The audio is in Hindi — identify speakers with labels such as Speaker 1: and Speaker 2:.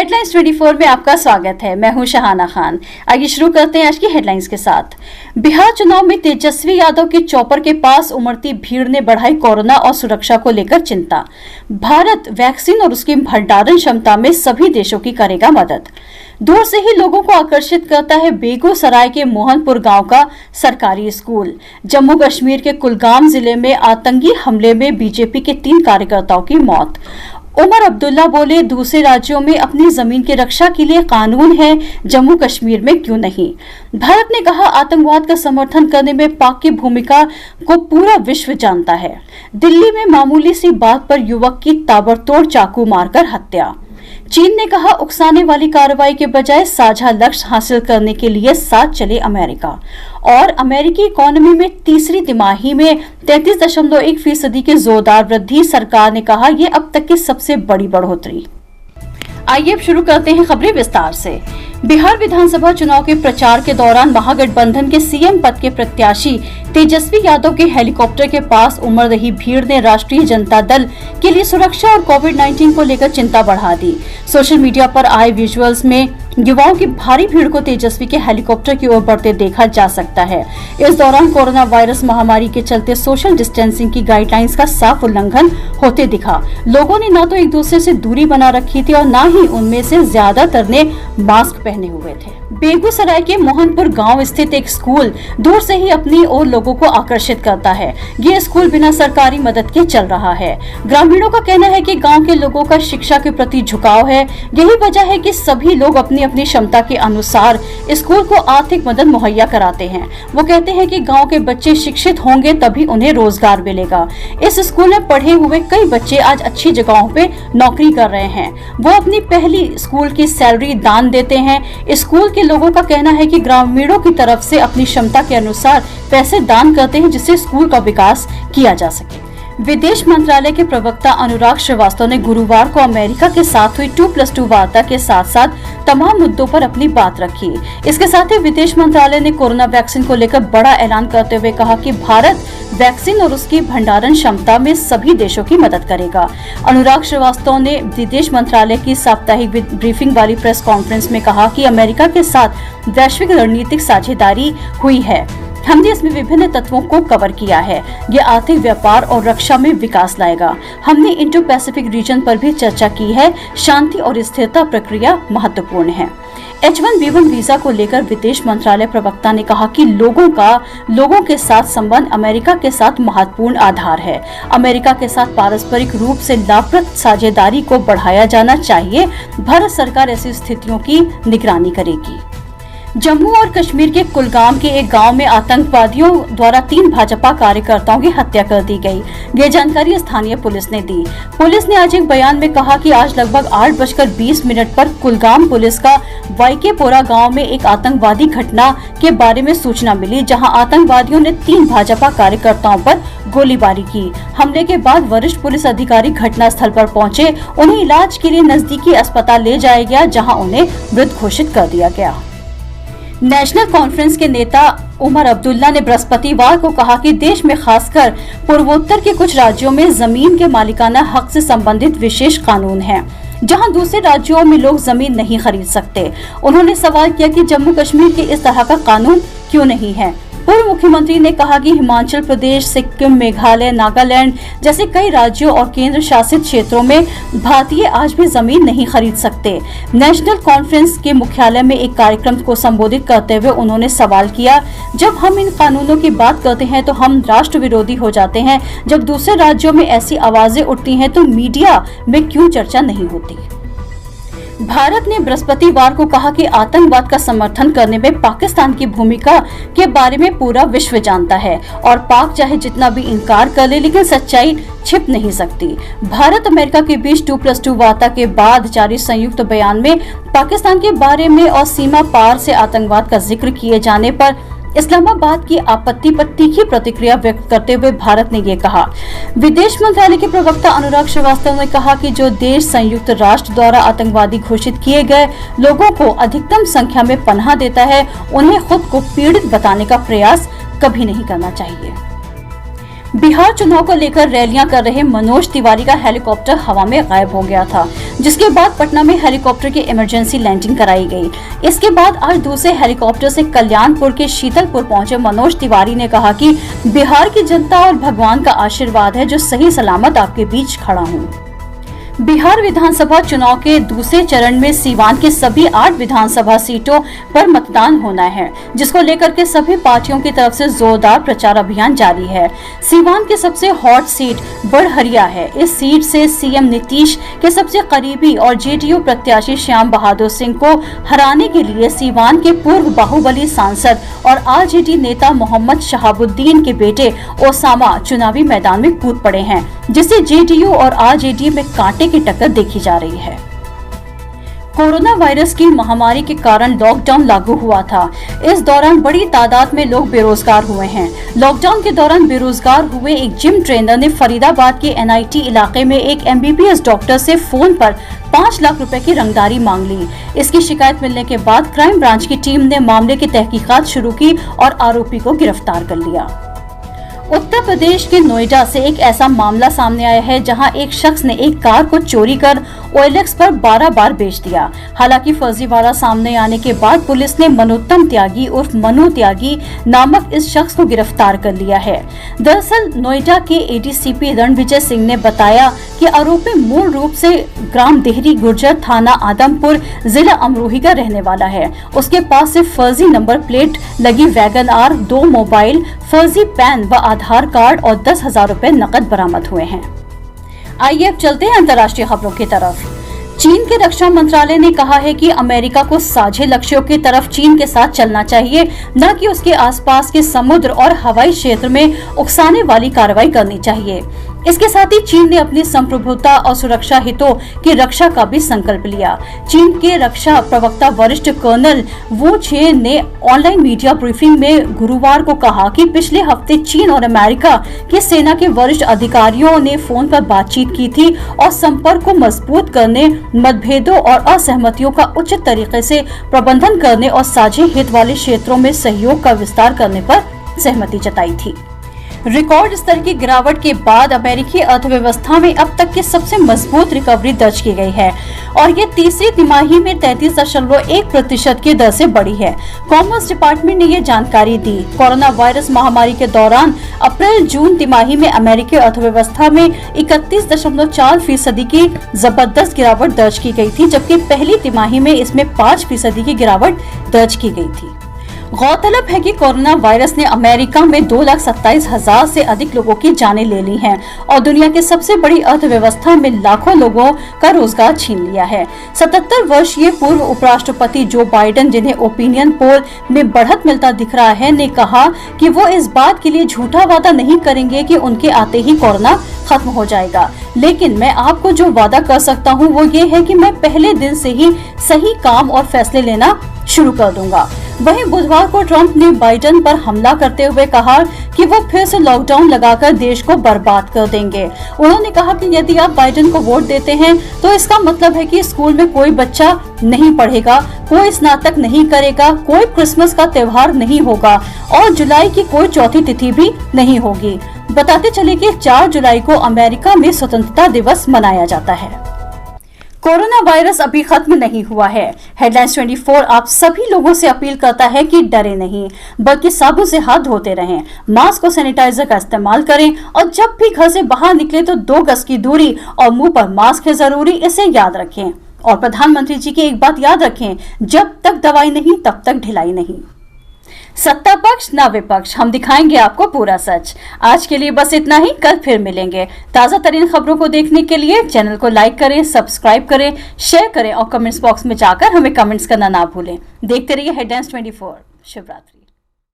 Speaker 1: हेडलाइंस 24 में आपका स्वागत है। मैं हूं शहाना खान। आइए शुरू करते हैं आज की हेडलाइंस के साथ। बिहार चुनाव में तेजस्वी यादव के चौपर के पास उमड़ती भीड़ ने बढ़ाई कोरोना और सुरक्षा को लेकर चिंता। भारत वैक्सीन और उसकी भंडारण क्षमता में सभी देशों की करेगा मदद। दूर से ही लोगों को आकर्षित करता है बेगूसराय के मोहनपुर गांव का सरकारी स्कूल। जम्मू कश्मीर के कुलगाम जिले में आतंकी हमले में बीजेपी के 3 कार्यकर्ताओं की मौत। उमर अब्दुल्ला बोले, दूसरे राज्यों में अपनी जमीन की रक्षा के लिए कानून है, जम्मू कश्मीर में क्यों नहीं। भारत ने कहा, आतंकवाद का समर्थन करने में पाक की भूमिका को पूरा विश्व जानता है। दिल्ली में मामूली सी बात पर युवक की ताबड़तोड़ चाकू मारकर हत्या। चीन ने कहा, उकसाने वाली कार्रवाई के बजाय साझा लक्ष्य हासिल करने के लिए साथ चले अमेरिका। और अमेरिकी इकोनॉमी में तीसरी तिमाही में 33.1% की जोरदार वृद्धि। सरकार ने कहा, यह अब तक की सबसे बड़ी बढ़ोतरी। आइए अब शुरू करते हैं खबरें विस्तार से। बिहार विधानसभा चुनाव के प्रचार के दौरान महागठबंधन के सीएम पद के प्रत्याशी तेजस्वी यादव के हेलीकॉप्टर के पास उमड़ रही भीड़ ने राष्ट्रीय जनता दल के लिए सुरक्षा और कोविड-19 को लेकर चिंता बढ़ा दी। सोशल मीडिया पर आए विजुअल्स में युवाओं की भारी भीड़ को तेजस्वी के हेलीकॉप्टर की ओर बढ़ते देखा जा सकता है। इस दौरान कोरोना वायरस महामारी के चलते सोशल डिस्टेंसिंग की गाइडलाइंस का साफ उल्लंघन होते दिखा। लोगों ने न तो एक दूसरे से दूरी बना रखी थी और न ही उनमें से ज्यादातर ने मास्क पहने हुए थे। बेगूसराय के मोहनपुर गांव स्थित एक स्कूल दूर से ही अपनी ओर लोगों को आकर्षित करता है। ये स्कूल बिना सरकारी मदद के चल रहा है। ग्रामीणों का कहना है कि गांव के लोगों का शिक्षा के प्रति झुकाव है। यही वजह है कि सभी लोग अपनी क्षमता के अनुसार स्कूल को आर्थिक मदद मुहैया कराते हैं। वो कहते हैं कि गांव के बच्चे शिक्षित होंगे तभी उन्हें रोजगार मिलेगा। इस स्कूल में पढ़े हुए कई बच्चे आज अच्छी जगहों पे नौकरी कर रहे हैं। वो अपनी पहली स्कूल की सैलरी दान देते हैं। स्कूल के लोगों का कहना है कि ग्रामीणों की तरफ से अपनी क्षमता के अनुसार पैसे दान करते हैं, जिससे स्कूल का विकास किया जा सके। विदेश मंत्रालय के प्रवक्ता अनुराग श्रीवास्तव ने गुरुवार को अमेरिका के साथ हुई 2+2 वार्ता के साथ साथ तमाम मुद्दों पर अपनी बात रखी। इसके साथ ही विदेश मंत्रालय ने कोरोना वैक्सीन को लेकर बड़ा ऐलान करते हुए कहा कि भारत वैक्सीन और उसकी भंडारण क्षमता में सभी देशों की मदद करेगा। अनुराग श्रीवास्तव ने विदेश मंत्रालय की साप्ताहिक ब्रीफिंग वाली प्रेस कॉन्फ्रेंस में कहा कि अमेरिका के साथ वैश्विक रणनीतिक साझेदारी हुई है। हमने इसमें विभिन्न तत्वों को कवर किया है। ये आर्थिक, व्यापार और रक्षा में विकास लाएगा। हमने इंडो पैसिफिक रीजन पर भी चर्चा की है। शांति और स्थिरता प्रक्रिया महत्वपूर्ण है। H1B1 वीजा को लेकर विदेश मंत्रालय प्रवक्ता ने कहा कि लोगों के साथ संबंध अमेरिका के साथ महत्वपूर्ण आधार है। अमेरिका के साथ पारस्परिक रूप से लाभप्रद साझेदारी को बढ़ाया जाना चाहिए। भारत सरकार ऐसी स्थितियों की निगरानी करेगी। जम्मू और कश्मीर के कुलगाम के एक गांव में आतंकवादियों द्वारा 3 भाजपा कार्यकर्ताओं की हत्या कर दी गई। ये जानकारी स्थानीय पुलिस ने दी। पुलिस ने आज एक बयान में कहा कि आज लगभग 8:20 पर कुलगाम पुलिस का वाईकेपोरा गांव में एक आतंकवादी घटना के बारे में सूचना मिली, जहां आतंकवादियों ने 3 भाजपा कार्यकर्ताओं पर गोलीबारी की। हमले के बाद वरिष्ठ पुलिस अधिकारी घटना स्थल पर पहुंचे। उन्हें इलाज के लिए नजदीकी अस्पताल ले जाया गया, जहाँ उन्हें मृत घोषित कर दिया गया। नेशनल कॉन्फ्रेंस के नेता उमर अब्दुल्ला ने बृहस्पतिवार को कहा कि देश में खासकर पूर्वोत्तर के कुछ राज्यों में जमीन के मालिकाना हक से संबंधित विशेष कानून हैं, जहां दूसरे राज्यों में लोग जमीन नहीं खरीद सकते। उन्होंने सवाल किया कि जम्मू कश्मीर के इस तरह का कानून क्यों नहीं है। पूर्व मुख्यमंत्री ने कहा कि हिमाचल प्रदेश, सिक्किम, मेघालय, नागालैंड जैसे कई राज्यों और केंद्र शासित क्षेत्रों में भारतीय आज भी जमीन नहीं खरीद सकते। नेशनल कॉन्फ्रेंस के मुख्यालय में एक कार्यक्रम को संबोधित करते हुए उन्होंने सवाल किया, जब हम इन कानूनों की बात करते हैं तो हम राष्ट्र विरोधी हो जाते हैं। जब दूसरे राज्यों में ऐसी आवाजें उठती हैं तो मीडिया में क्यों चर्चा नहीं होती। भारत ने बृहस्पतिवार को कहा कि आतंकवाद का समर्थन करने में पाकिस्तान की भूमिका के बारे में पूरा विश्व जानता है और पाक चाहे जितना भी इनकार कर ले, लेकिन सच्चाई छिप नहीं सकती। भारत अमेरिका के बीच 2+2 वार्ता के बाद जारी संयुक्त बयान में पाकिस्तान के बारे में और सीमा पार से आतंकवाद का जिक्र किए जाने पर इस्लामाबाद की आपत्ति पर तीखी प्रतिक्रिया व्यक्त करते हुए भारत ने ये कहा। विदेश मंत्रालय के प्रवक्ता अनुराग श्रीवास्तव ने कहा कि जो देश संयुक्त राष्ट्र द्वारा आतंकवादी घोषित किए गए लोगों को अधिकतम संख्या में पनाह देता है, उन्हें खुद को पीड़ित बताने का प्रयास कभी नहीं करना चाहिए। बिहार चुनाव को लेकर रैलियां कर रहे मनोज तिवारी का हेलीकॉप्टर हवा में गायब हो गया था, जिसके बाद पटना में हेलीकॉप्टर की इमरजेंसी लैंडिंग कराई गई। इसके बाद आज दूसरे हेलीकॉप्टर से कल्याणपुर के शीतलपुर पहुंचे मनोज तिवारी ने कहा कि बिहार की जनता और भगवान का आशीर्वाद है जो सही सलामत आपके बीच खड़ा हूँ। बिहार विधानसभा चुनाव के दूसरे चरण में सीवान के सभी 8 विधानसभा सीटों पर मतदान होना है, जिसको लेकर के सभी पार्टियों की तरफ से जोरदार प्रचार अभियान जारी है। सीवान की सबसे हॉट सीट बड़हरिया है। इस सीट से सीएम नीतीश के सबसे करीबी और जेडीयू प्रत्याशी श्याम बहादुर सिंह को हराने के लिए सीवान के पूर्व बाहुबली सांसद और आरजेडी नेता मोहम्मद शहाबुद्दीन के बेटे ओसामा चुनावी मैदान में कूद पड़े हैं, जिससे जेडीयू और आरजेडी में कांटे की टक्कर देखी जा रही है। कोरोना वायरस की महामारी के कारण लॉकडाउन लागू हुआ था। इस दौरान बड़ी तादाद में लोग बेरोजगार हुए हैं। लॉकडाउन के दौरान बेरोजगार हुए एक जिम ट्रेनर ने फरीदाबाद के एनआईटी इलाके में एक एमबीबीएस डॉक्टर से फोन पर 5 लाख रुपए की रंगदारी मांग ली। इसकी शिकायत मिलने के बाद क्राइम ब्रांच की टीम ने मामले की तहकीकात शुरू की और आरोपी को गिरफ्तार कर लिया। उत्तर प्रदेश के नोएडा से एक ऐसा मामला सामने आया है जहां एक शख्स ने एक कार को चोरी कर OLX पर 12 बार बेच दिया। हालांकि फर्जीवाड़ा सामने आने के बाद पुलिस ने मनोत्तम त्यागी उर्फ मनु त्यागी नामक इस शख्स को गिरफ्तार कर लिया है। दरअसल नोएडा के एडीसीपी रणविजय सिंह ने बताया कि आरोपी मूल रूप से ग्राम देहरी गुर्जर थाना आदमपुर जिला अमरोही का रहने वाला है। उसके पास से फर्जी नंबर प्लेट लगी वैगन आर, 2 मोबाइल, फर्जी पैन व आधार कार्ड और 10,000 रुपए नकद बरामद हुए हैं। आइए अब चलते हैं अंतर्राष्ट्रीय खबरों की तरफ। चीन के रक्षा मंत्रालय ने कहा है कि अमेरिका को साझे लक्ष्यों की तरफ चीन के साथ चलना चाहिए, न कि उसके आसपास के समुद्र और हवाई क्षेत्र में उकसाने वाली कार्रवाई करनी चाहिए। इसके साथ ही चीन ने अपनी संप्रभुता और सुरक्षा हितों की रक्षा का भी संकल्प लिया। चीन के रक्षा प्रवक्ता वरिष्ठ कर्नल वो छे ने ऑनलाइन मीडिया ब्रीफिंग में गुरुवार को कहा कि पिछले हफ्ते चीन और अमेरिका के सेना के वरिष्ठ अधिकारियों ने फोन पर बातचीत की थी और संपर्क को मजबूत करने, मतभेदों और असहमतियों का उचित तरीके से प्रबंधन करने और साझे हित वाले क्षेत्रों में सहयोग का विस्तार करने पर सहमति जताई थी। रिकॉर्ड स्तर की गिरावट के बाद अमेरिकी अर्थव्यवस्था में अब तक की सबसे मजबूत रिकवरी दर्ज की गई है और ये तीसरी तिमाही में 33.1% की दर से बढ़ी है। कॉमर्स डिपार्टमेंट ने ये जानकारी दी। कोरोना वायरस महामारी के दौरान अप्रैल-जून तिमाही में अमेरिकी अर्थव्यवस्था में 31.4% की जबरदस्त गिरावट दर्ज की गई थी, जबकि पहली तिमाही में इसमें 5% की गिरावट दर्ज की गई थी। गौरतलब है कि कोरोना वायरस ने अमेरिका में 2,27,000 से अधिक लोगों की जानें ले ली हैं और दुनिया की सबसे बड़ी अर्थव्यवस्था में लाखों लोगों का रोजगार छीन लिया है। 77 वर्षीय पूर्व उपराष्ट्रपति जो बाइडेन, जिन्हें ओपिनियन पोल में बढ़त मिलता दिख रहा है, ने कहा कि वो इस बात के लिए झूठा वादा नहीं करेंगे कि उनके आते ही कोरोना खत्म हो जाएगा, लेकिन मैं आपको जो वादा कर सकता हूँ वो ये है कि मैं पहले दिन से ही सही काम और फैसले लेना शुरू कर दूंगा। वहीं बुधवार को ट्रंप ने बाइडेन पर हमला करते हुए कहा कि वो फिर से लॉकडाउन लगाकर देश को बर्बाद कर देंगे। उन्होंने कहा कि यदि आप बाइडेन को वोट देते हैं तो इसका मतलब है कि स्कूल में कोई बच्चा नहीं पढ़ेगा, कोई स्नातक नहीं करेगा, कोई क्रिसमस का त्योहार नहीं होगा और जुलाई की कोई चौथी तिथि भी नहीं होगी। बताते चले कि 4 जुलाई को अमेरिका में स्वतंत्रता दिवस मनाया जाता है। कोरोना वायरस अभी खत्म नहीं हुआ है। हेडलाइंस 24 आप सभी लोगों से अपील करता है कि डरे नहीं, बल्कि साबुन से हाथ धोते रहें, मास्क और सैनिटाइजर का इस्तेमाल करें और जब भी घर से बाहर निकले तो 2 गज की दूरी और मुंह पर मास्क है जरूरी, इसे याद रखें। और प्रधानमंत्री जी की एक बात याद रखें, जब तक दवाई नहीं तब तक ढिलाई नहीं। सत्ता पक्ष न विपक्ष, हम दिखाएंगे आपको पूरा सच। आज के लिए बस इतना ही, कल फिर मिलेंगे। ताजा तरीन खबरों को देखने के लिए चैनल को लाइक करें, सब्सक्राइब करें, शेयर करें और कमेंट्स बॉक्स में जाकर हमें कमेंट्स करना ना भूलें। देखते रहिए हेडलाइंस 24। शुभ रात्रि।